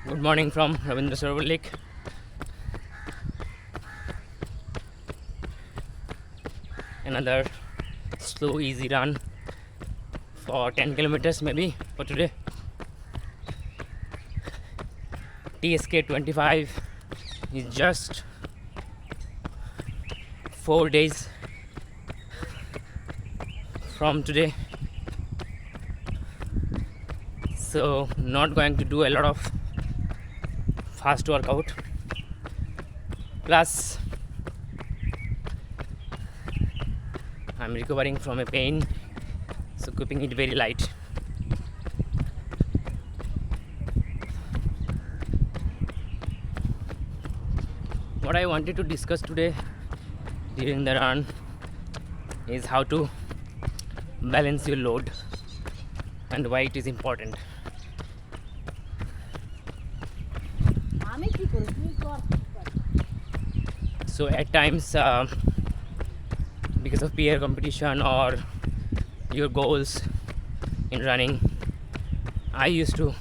Good morning from Ravindra Sarovar Lake. Another slow, easy run for 10 kilometers maybe for today. TSK 25 is just 4 days from today. So, not going to do a lot of fast workout. Plus, I'm recovering from a pain, so keeping it very light. What I wanted to discuss today during the run is how to balance your load and why it is important. So at times, because of peer competition or your goals in running, I used to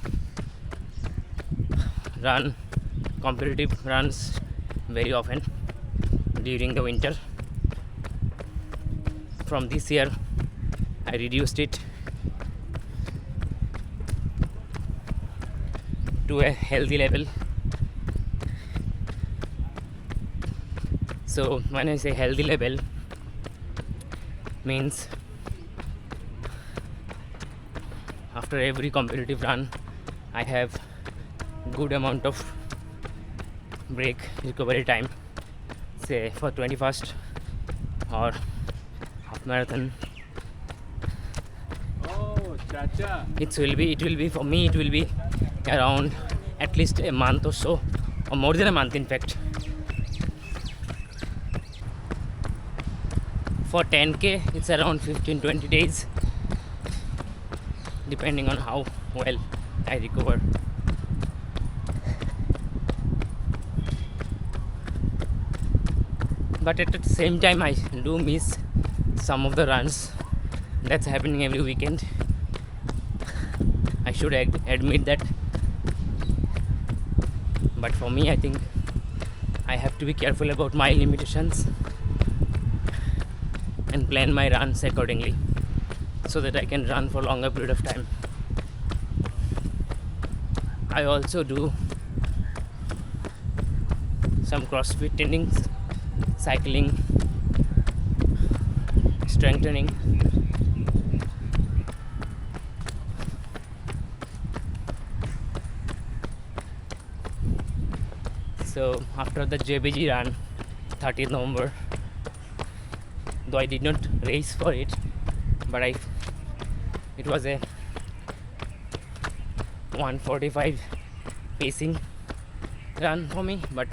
run competitive runs very often during the winter. From this year, I reduced it to a healthy level. So when I say healthy level, means after every competitive run I have good amount of break recovery time, say for 21st or half marathon. It will be for me, it will be around at least a month or so, or more than a month in fact. For 10k it's around 15-20 days, depending on how well I recover. But at the same time, I do miss some of the runs that's happening every weekend. I should admit that. But for me, I think I have to be careful about my limitations and plan my runs accordingly so that I can run for a longer period of time. I also do some CrossFit trainings, cycling, strength training. So after the JBG run, 30th November, though I did not race for it, but it was a 1:45 pacing run for me, but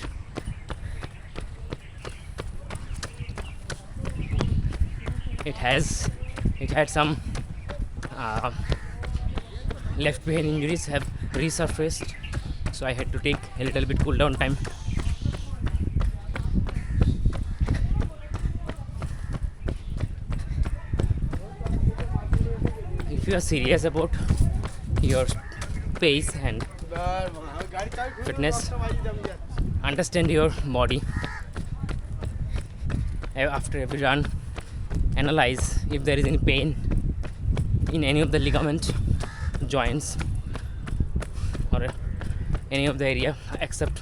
it had some left behind injuries have resurfaced, so I had to take a little bit cool down time. If you are serious about your pace and fitness, understand your body. After every run, analyze if there is any pain in any of the ligament, joints, or any of the area except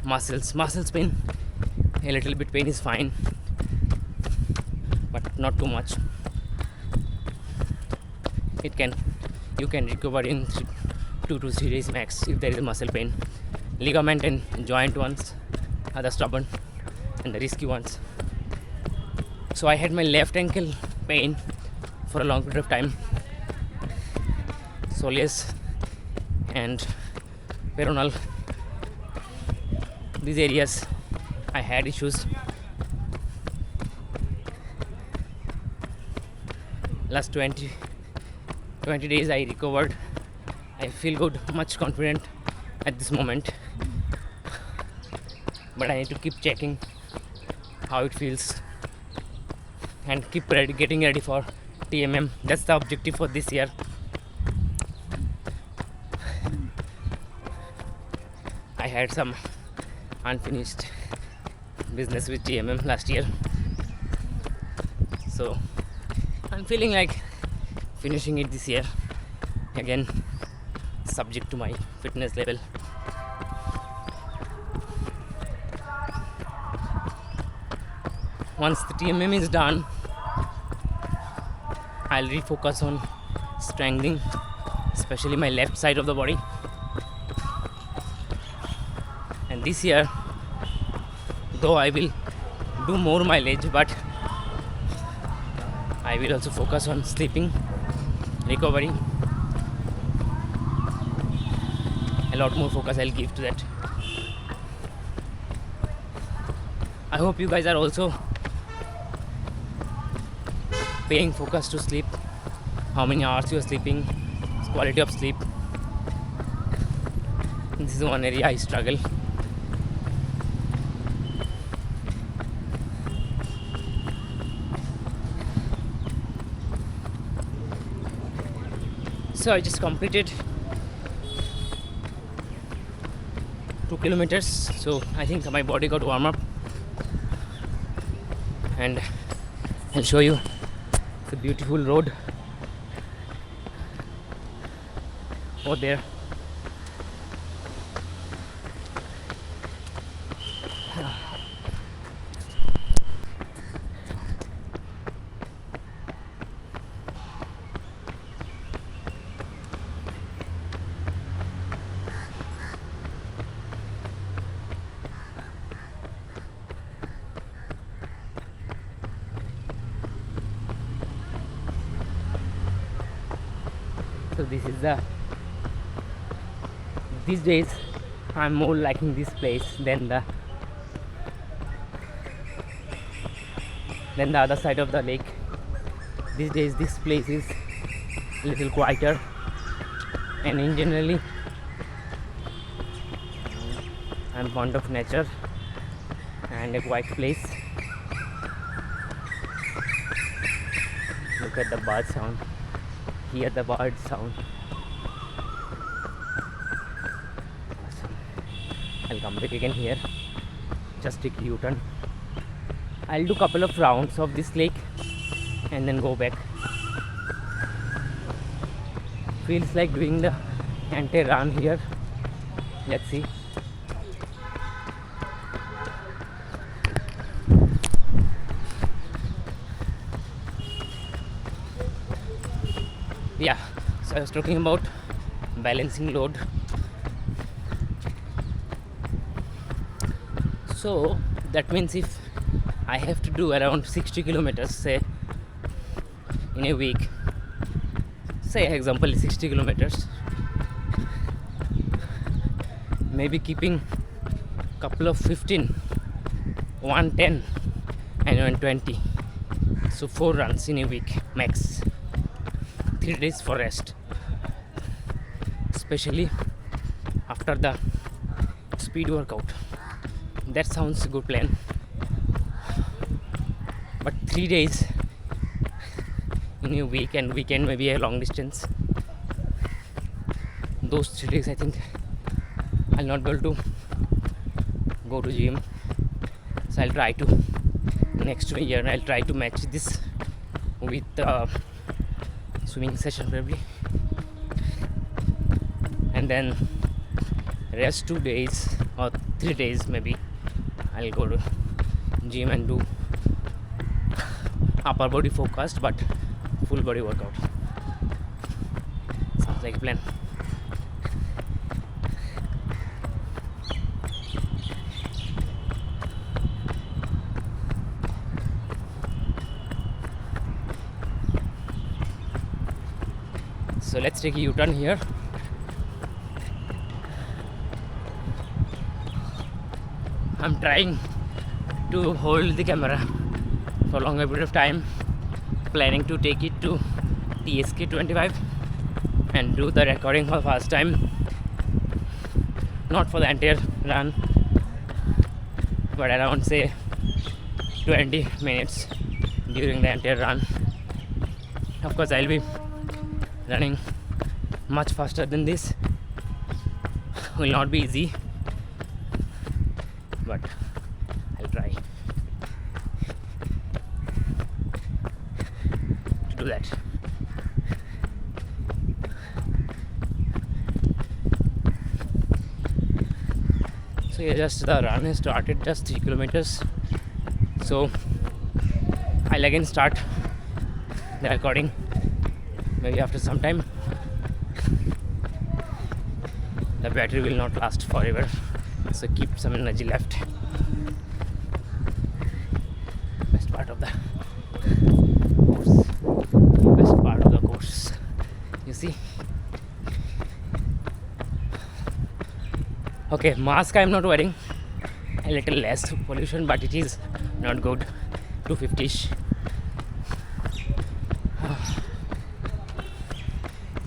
muscles pain. A little bit pain is fine, but not too much. You can recover in 2 to 3 days max if there is muscle pain. Ligament and joint ones are the stubborn and the risky ones. So I had my left ankle pain for a long period of time. Soleus and peroneal, these areas I had issues. Last 20 days I recovered. I feel good, much confident at this moment, but I need to keep checking how it feels and keep getting ready for TMM. That's the objective for this year. I had some unfinished business with GMM last year, so I'm feeling like finishing it this year, again subject to my fitness level. Once the TMM is done, I'll refocus on strengthening especially my left side of the body. And this year, though I will do more mileage, but I will also focus on sleeping, recovery. A lot more focus I'll give to that. I hope you guys are also paying focus to sleep, how many hours you are sleeping, quality of sleep. This is one area I struggle. So I just completed 2 kilometers, so I think my body got warm up, and I'll show you the beautiful road over there. So this is these days I'm more liking this place than the other side of the lake. These days this place is a little quieter, and in generally I'm fond of nature and a quiet place. Look at the bird sound. Hear the bird sound. Awesome. I'll come back again here. Just take a U-turn. I'll do couple of rounds of this lake and then go back. Feels like doing the anti-run here. Let's see. Yeah, so I was talking about balancing load. So that means if I have to do around 60 kilometers, say, in a week, say example 60 kilometers, maybe keeping couple of 15, 110 and 120, so 4 runs in a week max. 3 days for rest, especially after the speed workout. That sounds a good plan, but 3 days in a week and weekend maybe a long distance, those 3 days I think I'll not be able to go to gym. So I'll try to next year I'll try to match this with swimming session probably, and then rest 2 days or 3 days maybe I'll go to gym and do upper body focused but full body workout. Sounds like a plan. So let's take a U-turn here. I'm trying to hold the camera for a longer period of time, planning to take it to TSK 25 and do the recording for the first time, not for the entire run but around say 20 minutes during the entire run. Of course I'll be running much faster than this. Will not be easy but I'll try to do that. So yeah, just the run has started, just 3 kilometers. So I'll again start the recording maybe after some time. The battery will not last forever, so keep some energy left. Best part of the course. Best part of the course. You see? Okay, mask I'm not wearing. A little less pollution, but it is not good. 250ish.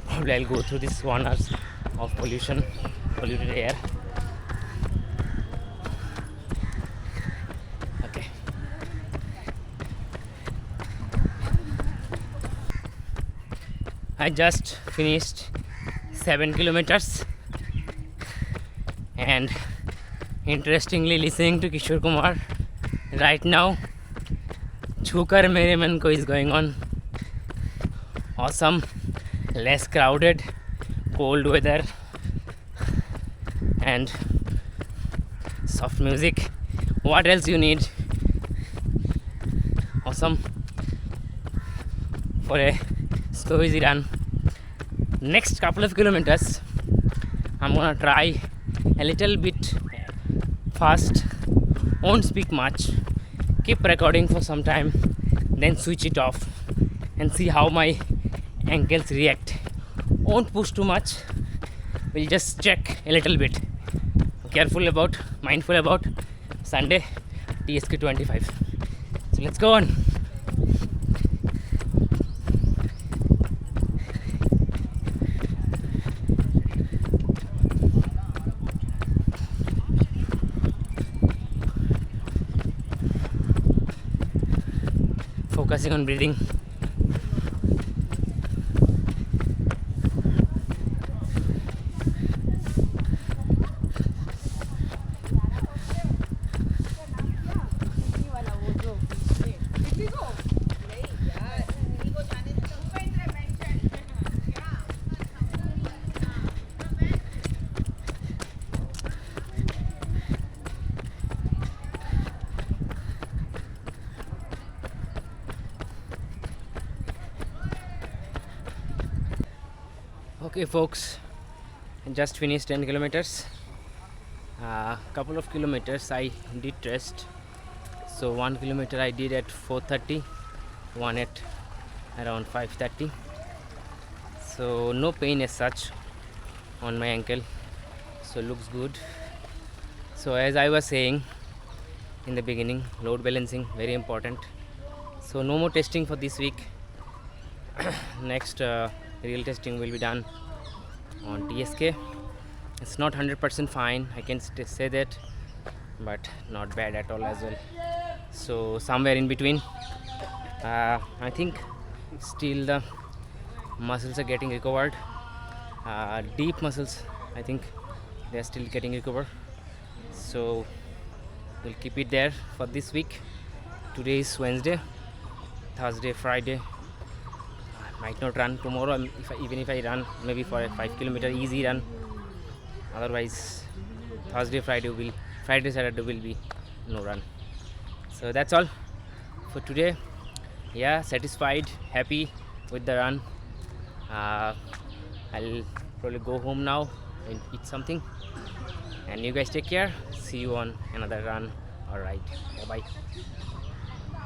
Probably I'll go through this 1 hour of polluted air. Okay. I just finished 7 kilometers, and interestingly listening to Kishore Kumar right now. Chukar Mere Man Ko is going on. Awesome, less crowded, cold weather, and soft music. What else you need? Awesome for a slow easy run. Next couple of kilometers I'm gonna try a little bit fast, won't speak much, keep recording for some time, then switch it off and see how my ankles react. Won't push too much, we'll just check a little bit. Mindful about Sunday TSK 25. So let's go on. Focusing on breathing. Okay folks, I just finished 10 kilometers. Couple of kilometers I did rest. So 1 kilometer I did at 4:30, one at around 5:30. So no pain as such on my ankle, so looks good. So as I was saying in the beginning, load balancing very important. So no more testing for this week. Next real testing will be done on TSK. It's not 100% fine, I can say that, but not bad at all as well. So somewhere in between. I think still the muscles are getting recovered. Deep muscles, I think they are still getting recovered. So we'll keep it there for this week. Today is Wednesday, Thursday, Friday. I might not run tomorrow. Even if I run maybe for a 5 kilometer easy run. Otherwise Thursday, Friday, Saturday will be no run. So that's all for today. Yeah, satisfied, happy with the run. I'll probably go home now and eat something, and you guys take care. See you on another run. All right, bye bye.